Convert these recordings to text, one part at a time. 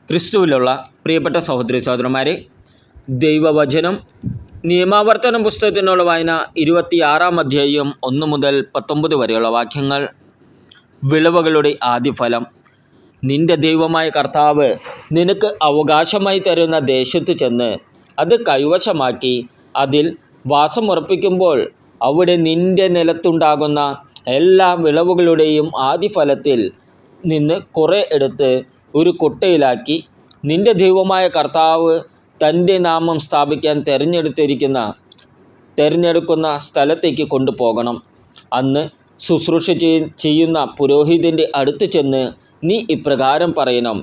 ക്രിസ്തുവിലുള്ള പ്രിയപ്പെട്ട സഹോദരി സഹോദരന്മാരെ, ദൈവവചനം നിയമാവർത്തനം പുസ്തകത്തിനുള്ള വായന 26-ാം അധ്യായം 1 മുതൽ 19 വരെയുള്ള വാക്യങ്ങൾ. വിളവുകളുടെ ആദ്യഫലം. നിന്റെ ദൈവമായ കർത്താവ് നിനക്ക് അവകാശമായി തരുന്ന ദേശത്ത് ചെന്ന് അത് കൈവശമാക്കി അതിൽ വാസമുറപ്പിക്കുമ്പോൾ അവിടെ നിന്റെ നിലത്തുണ്ടാകുന്ന എല്ലാ വിളവുകളുടെയും ആദ്യഫലത്തിൽ നിന്ന് കുറെ എടുത്ത് ഒരു കുട്ടയിലാക്കി നിന്റെ ദൈവമായ കർത്താവ് തൻ്റെ നാമം സ്ഥാപിക്കാൻ തിരഞ്ഞെടുക്കുന്ന സ്ഥലത്തേക്ക് കൊണ്ടുപോകണം. അന്ന് ശുശ്രൂഷ ചെയ്യുന്ന പുരോഹിതൻ്റെ അടുത്ത് ചെന്ന് നീ ഇപ്രകാരം പറയണം: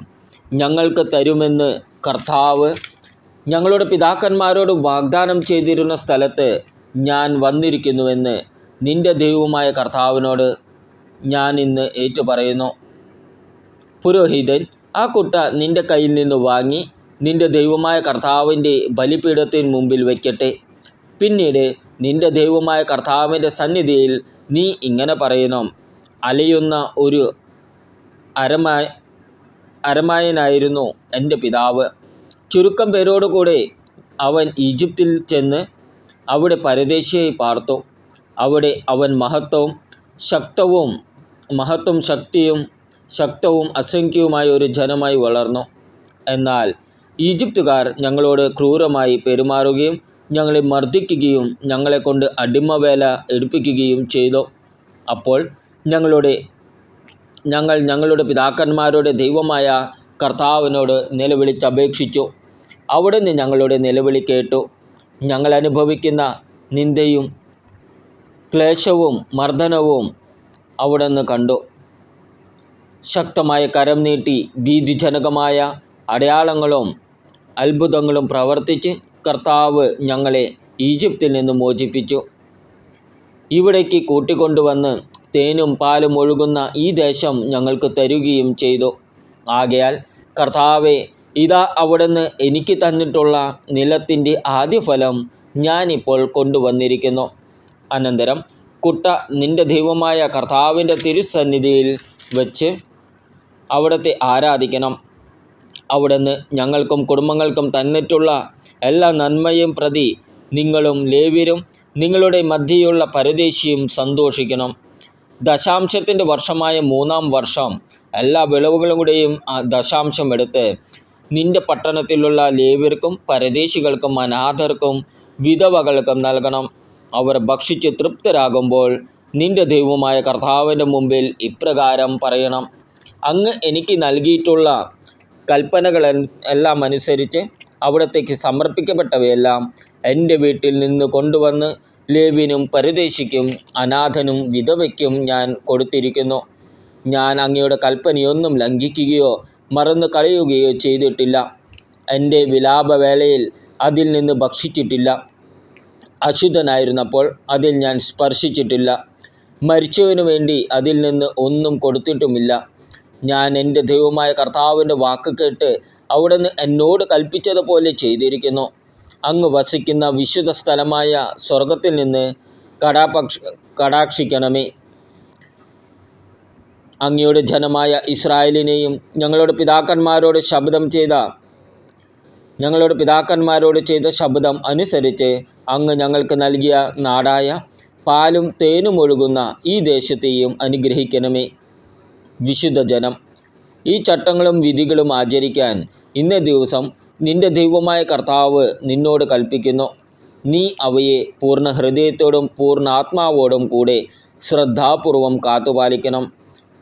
ഞങ്ങൾക്ക് തരുമെന്ന് കർത്താവ് ഞങ്ങളുടെ പിതാക്കന്മാരോട് വാഗ്ദാനം ചെയ്തിരുന്ന സ്ഥലത്ത് ഞാൻ വന്നിരിക്കുന്നുവെന്ന് നിന്റെ ദൈവമായ കർത്താവിനോട് ഞാൻ ഇന്ന് ഏറ്റുപറയുന്നു. പുരോഹിതൻ ആ കുട്ട നിന്റെ കയ്യിൽ നിന്ന് വാങ്ങി നിന്റെ ദൈവമായ കർത്താവിൻ്റെ ബലിപീഠത്തിന് മുമ്പിൽ വയ്ക്കട്ടെ. പിന്നീട് നിന്റെ ദൈവമായ കർത്താവിൻ്റെ സന്നിധിയിൽ നീ ഇങ്ങനെ പറയണം: അലയുന്ന ഒരു അരമായനായിരുന്നു എൻ്റെ പിതാവ്. ചുരുക്കം പേരോടുകൂടെ അവൻ ഈജിപ്തിൽ ചെന്ന് അവിടെ പരദേശിയായി പാർത്തു. അവിടെ അവൻ ശക്തവും അസംഖ്യവുമായ ഒരു ജനമായി വളർന്നു. എന്നാൽ ഈജിപ്തുകാർ ഞങ്ങളോട് ക്രൂരമായി പെരുമാറുകയും ഞങ്ങളെ മർദ്ദിക്കുകയും ഞങ്ങളെക്കൊണ്ട് അടിമവേല എടുപ്പിക്കുകയും ചെയ്തു. അപ്പോൾ ഞങ്ങളുടെ പിതാക്കന്മാരുടെ ദൈവമായ കർത്താവിനോട് നിലവിളിച്ചപേക്ഷിച്ചു. അവിടുന്ന് ഞങ്ങളുടെ നിലവിളി കേട്ടു. ഞങ്ങൾ അനുഭവിക്കുന്ന നിന്ദയും ക്ലേശവും മർദ്ദനവും അവിടുന്ന് കണ്ടു. ശക്തമായ കരം നീട്ടി ഭീതിജനകമായ അടയാളങ്ങളും അത്ഭുതങ്ങളും പ്രവർത്തിച്ച് കർത്താവ് ഞങ്ങളെ ഈജിപ്തിൽ നിന്ന് മോചിപ്പിച്ചു. ഇവിടേക്ക് കൂട്ടിക്കൊണ്ടുവന്ന് തേനും പാലും ഒഴുകുന്ന ഈ ദേശം ഞങ്ങൾക്ക് തരുകയും ചെയ്തു. ആകയാൽ കർത്താവേ, ഇതാ അവിടുന്ന് എനിക്ക് തന്നിട്ടുള്ള നിലത്തിൻ്റെ ആദ്യഫലം ഞാനിപ്പോൾ കൊണ്ടുവന്നിരിക്കുന്നു. അനന്തരം കുട്ട നിന്റെ ദൈവമായ കർത്താവിൻ്റെ തിരുസന്നിധിയിൽ വച്ച് അവിടുത്തെ ആരാധിക്കണം. അവിടുന്ന് ഞങ്ങൾക്കും കുടുംബങ്ങൾക്കും തന്നിട്ടുള്ള എല്ലാ നന്മയും പ്രതി നിങ്ങളും ലേവ്യരും നിങ്ങളുടെ മധ്യയുള്ള പരദേശിയും സന്തോഷിക്കണം. ദശാംശത്തിൻ്റെ വർഷമായ 3-ാം വർഷം എല്ലാ വിളവുകളുടെയും ദശാംശം എടുത്ത് നിന്റെ പട്ടണത്തിലുള്ള ലേവ്യർക്കും പരദേശികൾക്കും അനാഥർക്കും വിധവകൾക്കും നൽകണം. അവർ ഭക്ഷിച്ച് തൃപ്തരാകുമ്പോൾ നിന്റെ ദൈവമായ കർത്താവിൻ്റെ മുമ്പിൽ ഇപ്രകാരം പറയണം: അങ്ങ് എനിക്ക് നൽകിയിട്ടുള്ള കൽപ്പനകളെല്ലാം അനുസരിച്ച് അവിടത്തേക്ക് സമർപ്പിക്കപ്പെട്ടവയെല്ലാം എൻ്റെ വീട്ടിൽ നിന്ന് കൊണ്ടുവന്ന് ലേവ്യനും പരദേശിക്കും അനാഥനും വിധവയ്ക്കും ഞാൻ കൊടുത്തിരിക്കുന്നു. ഞാൻ അങ്ങയുടെ കൽപ്പനയൊന്നും ലംഘിക്കുകയോ മറന്നു കളയുകയോ ചെയ്തിട്ടില്ല. എൻ്റെ വിലാപവേളയിൽ അതിൽ നിന്ന് ഭക്ഷിച്ചിട്ടില്ല. അശുദ്ധനായിരുന്നപ്പോൾ അതിൽ ഞാൻ സ്പർശിച്ചിട്ടില്ല. മരിച്ചവനു വേണ്ടി അതിൽ നിന്ന് ഒന്നും കൊടുത്തിട്ടുമില്ല. ഞാൻ എൻ്റെ ദൈവമായ കർത്താവിൻ്റെ വാക്ക് കേട്ട് അവിടുന്ന് എന്നോട് കൽപ്പിച്ചതുപോലെ ചെയ്തിരിക്കുന്നു. അങ്ങ് വസിക്കുന്ന വിശുദ്ധ സ്ഥലമായ സ്വർഗത്തിൽ നിന്ന് കടാക്ഷിക്കണമേ. അങ്ങയുടെ ജനമായ ഇസ്രായേലിനെയും ഞങ്ങളുടെ പിതാക്കന്മാരോട് ചെയ്ത ശബ്ദം അനുസരിച്ച് അങ്ങ് ഞങ്ങൾക്ക് നൽകിയ നാടായ പാലും തേനും ഒഴുകുന്ന ഈ ദേശത്തെയും അനുഗ്രഹിക്കണമേ. വിശുദ്ധ ജനം. ഈ ചട്ടങ്ങളും വിധികളും ആചരിക്കാൻ ഇന്നേ ദിവസം നിന്റെ ദൈവമായ കർത്താവ് നിന്നോട് കൽപ്പിക്കുന്നു. നീ അവയെ പൂർണ്ണ ഹൃദയത്തോടും പൂർണ്ണ ആത്മാവോടും കൂടെ ശ്രദ്ധാപൂർവം കാത്തുപാലിക്കണം.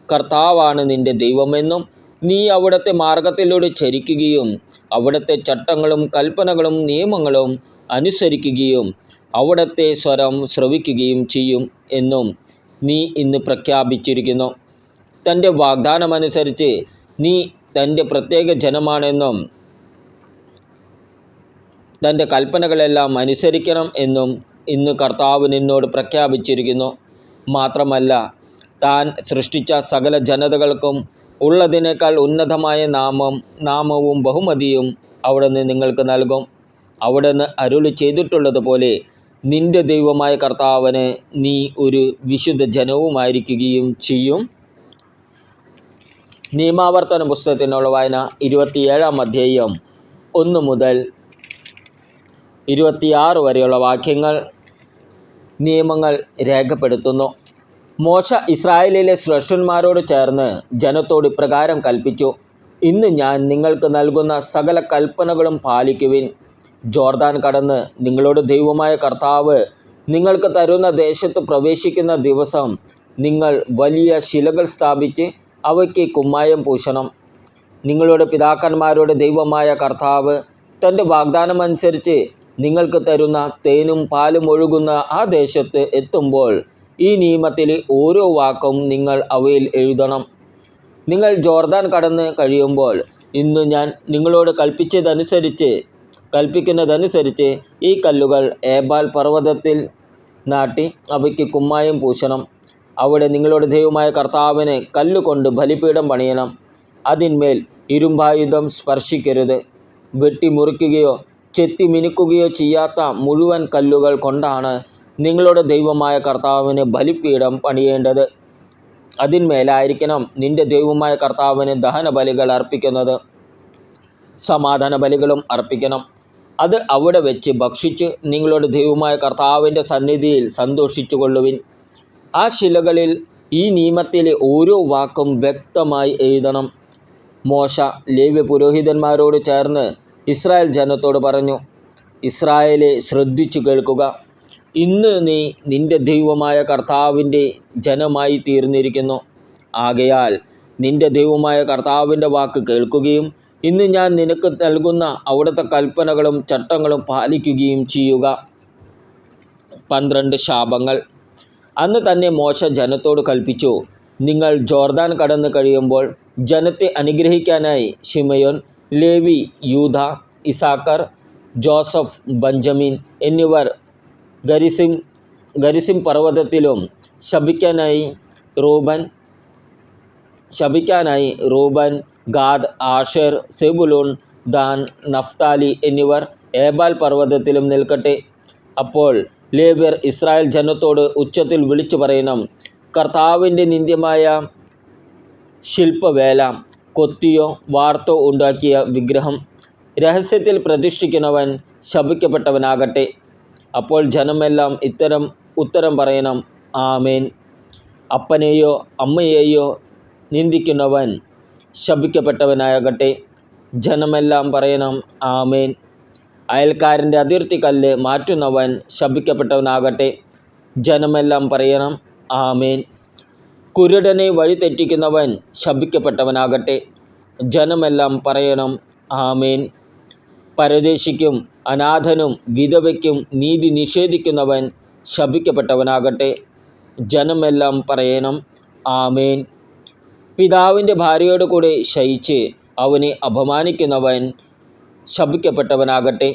കർത്താവാണ് നിന്റെ ദൈവമെന്നും നീ അവിടുത്തെ മാർഗത്തിലൂടെ ചരിക്കുകയും അവിടുത്തെ ചട്ടങ്ങളും കൽപ്പനകളും നിയമങ്ങളും അനുസരിക്കുകയും അവിടുത്തെ സ്വരം ശ്രവിക്കുകയും ചെയ്യും എന്നും നീ ഇന്ന് പ്രഖ്യാപിച്ചിരിക്കുന്നു. തൻ്റെ വാഗ്ദാനമനുസരിച്ച് നീ തൻ്റെ പ്രത്യേക ജനമാണെന്നും തൻ്റെ കൽപ്പനകളെല്ലാം അനുസരിക്കണം എന്നും ഇന്ന് കർത്താവ് നിന്നോട് പ്രഖ്യാപിച്ചിരിക്കുന്നു. മാത്രമല്ല, താൻ സൃഷ്ടിച്ച സകല ജനതകൾക്കും ഉള്ളതിനേക്കാൾ ഉന്നതമായ നാമവും ബഹുമതിയും അവിടുന്ന് നിങ്ങൾക്ക് നൽകും. അവിടുന്ന് അരുളി ചെയ്തിട്ടുള്ളതുപോലെ നിന്റെ ദൈവമായ കർത്താവിന് നീ ഒരു വിശുദ്ധ ജനവുമായിരിക്കുകയും ചെയ്യും. നിയമാവർത്തന പുസ്തകത്തിനുള്ള വായന 27-ാം അധ്യായം 1 മുതൽ 26 വരെയുള്ള വാക്യങ്ങൾ നിയമങ്ങൾ രേഖപ്പെടുത്തുന്നു. മോശ ഇസ്രായേലിലെ ശ്രേഷ്ഠന്മാരോട് ചേർന്ന് ജനത്തോട് ഇപ്രകാരം കൽപ്പിച്ചു: ഇന്ന് ഞാൻ നിങ്ങൾക്ക് നൽകുന്ന സകല കൽപ്പനകളും പാലിക്കുവിൻ. ജോർദാൻ കടന്ന് നിങ്ങളുടെ ദൈവമായ കർത്താവ് നിങ്ങൾക്ക് തരുന്ന ദേശത്ത് പ്രവേശിക്കുന്ന ദിവസം നിങ്ങൾ വലിയ ശിലകൾ സ്ഥാപിച്ച് അവയ്ക്ക് കുമ്മായം പൂശണം. നിങ്ങളുടെ പിതാക്കന്മാരുടെ ദൈവമായ കർത്താവ് തൻ്റെ വാഗ്ദാനമനുസരിച്ച് നിങ്ങൾക്ക് തരുന്ന തേനും പാലും ഒഴുകുന്ന ആ ദേശത്ത് എത്തുമ്പോൾ ഈ നിയമത്തിലെ ഓരോ വാക്കും നിങ്ങൾ അവയിൽ എഴുതണം. നിങ്ങൾ ജോർദാൻ കടന്ന് കഴിയുമ്പോൾ ഇന്ന് ഞാൻ നിങ്ങളോട് കൽപ്പിക്കുന്നതനുസരിച്ച് ഈ കല്ലുകൾ ഏബാൽ പർവ്വതത്തിൽ നാട്ടി അവയ്ക്ക് കുമ്മായം പൂശണം. അവിടെ നിങ്ങളുടെ ദൈവമായ കർത്താവിന് കല്ലുകൊണ്ട് ബലിപീഠം പണിയണം. അതിന്മേൽ ഇരുമ്പായുധം സ്പർശിക്കരുത്. വെട്ടിമുറിക്കുകയോ ചെത്തി മിനുക്കുകയോ ചെയ്യാത്ത മുഴുവൻ കല്ലുകൾ കൊണ്ടാണ് നിങ്ങളുടെ ദൈവമായ കർത്താവിന് ബലിപീഠം പണിയേണ്ടത്. അതിന്മേലായിരിക്കണം നിന്റെ ദൈവമായ കർത്താവിന് ദഹനബലികൾ അർപ്പിക്കുന്നത്. സമാധാന ബലികളും അർപ്പിക്കണം. അത് അവിടെ വെച്ച് ഭക്ഷിച്ച് നിങ്ങളുടെ ദൈവമായ കർത്താവിൻ്റെ സന്നിധിയിൽ സന്തോഷിച്ചു കൊള്ളുവിൻ. ആ ശിലകളിൽ ഈ നിയമത്തിലെ ഓരോ വാക്കും വ്യക്തമായി എഴുതണം. മോശ ലേവ്യ പുരോഹിതന്മാരോട് ചേർന്ന് ഇസ്രായേൽ ജനത്തോട് പറഞ്ഞു: ഇസ്രായേലെ, ശ്രദ്ധിച്ചു കേൾക്കുക. ഇന്ന് നീ നിന്റെ ദൈവമായ കർത്താവിൻ്റെ ജനമായി തീർന്നിരിക്കുന്നു. ആകയാൽ നിന്റെ ദൈവമായ കർത്താവിൻ്റെ വാക്ക് കേൾക്കുകയും ഇന്ന് ഞാൻ നിനക്ക് നൽകുന്ന അവിടുത്തെ കൽപ്പനകളും ചട്ടങ്ങളും പാലിക്കുകയും ചെയ്യുക. 12 ശാപങ്ങൾ. അന്ന് തന്നെ മോശ ജനത്തോട് കൽപ്പിച്ചു: നിങ്ങൾ ജോർദാൻ കടന്നു കഴിയുമ്പോൾ ജനത്തെ അനുഗ്രഹിക്കാനായി Simeon, Levi, Judah, Issachar, Joseph, Benjamin എന്നിവർ ഗരിസിം പർവ്വതത്തിലും ശപിക്കാനായി Reuben, Gad, Asher, Zebulun, Dan, Naphtali എന്നിവർ ഏബാൽ പർവ്വതത്തിലും നിൽക്കട്ടെ. അപ്പോൾ ലേവ്യർ ഇസ്രായേൽ ജനത്തോട് ഉച്ചത്തിൽ വിളിച്ചു പറയണം: കർത്താവിൻ്റെ നിന്ദ്യമായ ശില്പവേല, കൊത്തിയോ വാർത്തോ ഉണ്ടാക്കിയ വിഗ്രഹം രഹസ്യത്തിൽ പ്രതിഷ്ഠിക്കുന്നവൻ ശപിക്കപ്പെട്ടവനാകട്ടെ. അപ്പോൾ ജനമെല്ലാം ഉത്തരം പറയണം: ആമേൻ. അപ്പനെയോ അമ്മയെയോ നിന്ദിക്കുന്നവൻ ശപിക്കപ്പെട്ടവനാകട്ടെ. ജനമെല്ലാം പറയണം: ആമേൻ. അയൽക്കാരൻ്റെ അതിർത്തി കല്ല് മാറ്റുന്നവൻ ശപിക്കപ്പെട്ടവനാകട്ടെ. ജനമെല്ലാം പറയണം: ആമേൻ. കുരുടനെ വഴിതെറ്റിക്കുന്നവൻ ശപിക്കപ്പെട്ടവനാകട്ടെ. ജനമെല്ലാം പറയണം: ആമേൻ. പരദേശിക്കും അനാഥനും വിധവയ്ക്കും നീതി നിഷേധിക്കുന്നവൻ ശപിക്കപ്പെട്ടവനാകട്ടെ. ജനമെല്ലാം പറയണം: ആമേൻ. പിതാവിൻ്റെ ഭാര്യയോട് കൂടെ ശയിച്ച് അവനെ അപമാനിക്കുന്നവൻ ശപിക്കപ്പെട്ടവനാകട്ടെ.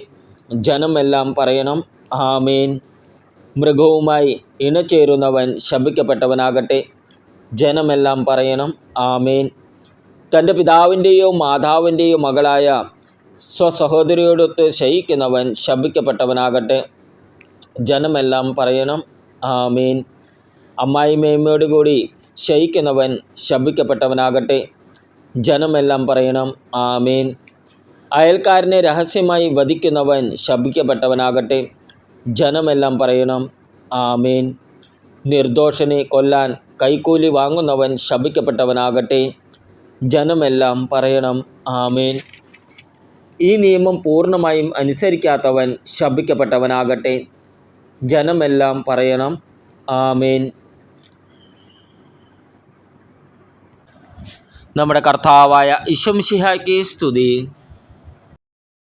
ജനമെല്ലാം പറയണം: ആമേൻ. മൃഗവുമായി ഇണചേരുന്നവൻ ശപിക്കപ്പെട്ടവനാകട്ടെ. ജനമെല്ലാം പറയണം: ആമേൻ. തൻ്റെ പിതാവിൻ്റെയോ മാതാവിൻ്റെയോ മകളായ സ്വസഹോദരിയോടൊത്ത് ശയിക്കുന്നവൻ ശപിക്കപ്പെട്ടവനാകട്ടെ. ജനമെല്ലാം പറയണം: ആമേൻ. അമ്മായിമ്മയോട് കൂടി ശയിക്കുന്നവൻ ശപിക്കപ്പെട്ടവനാകട്ടെ. ജനമെല്ലാം പറയണം: ആമേൻ. അയൽക്കാരനെ രഹസ്യമായി വധിക്കുന്നവൻ ശപിക്കപ്പെട്ടവനാകട്ടെ. ജനമെല്ലാം പറയണം: ആമേൻ. നിർദോഷനെ കൊല്ലാൻ കൈക്കൂലി വാങ്ങുന്നവൻ ശപിക്കപ്പെട്ടവനാകട്ടെ. ജനമെല്ലാം പറയണം: ആമേൻ. ഈ നിയമം പൂർണ്ണമായും അനുസരിക്കാത്തവൻ ശപിക്കപ്പെട്ടവനാകട്ടെ. ജനമെല്ലാം പറയണം: ആമേൻ. നമ്മുടെ കർത്താവായ ഈശോ മിശിഹായ്ക്ക് സ്തുതി.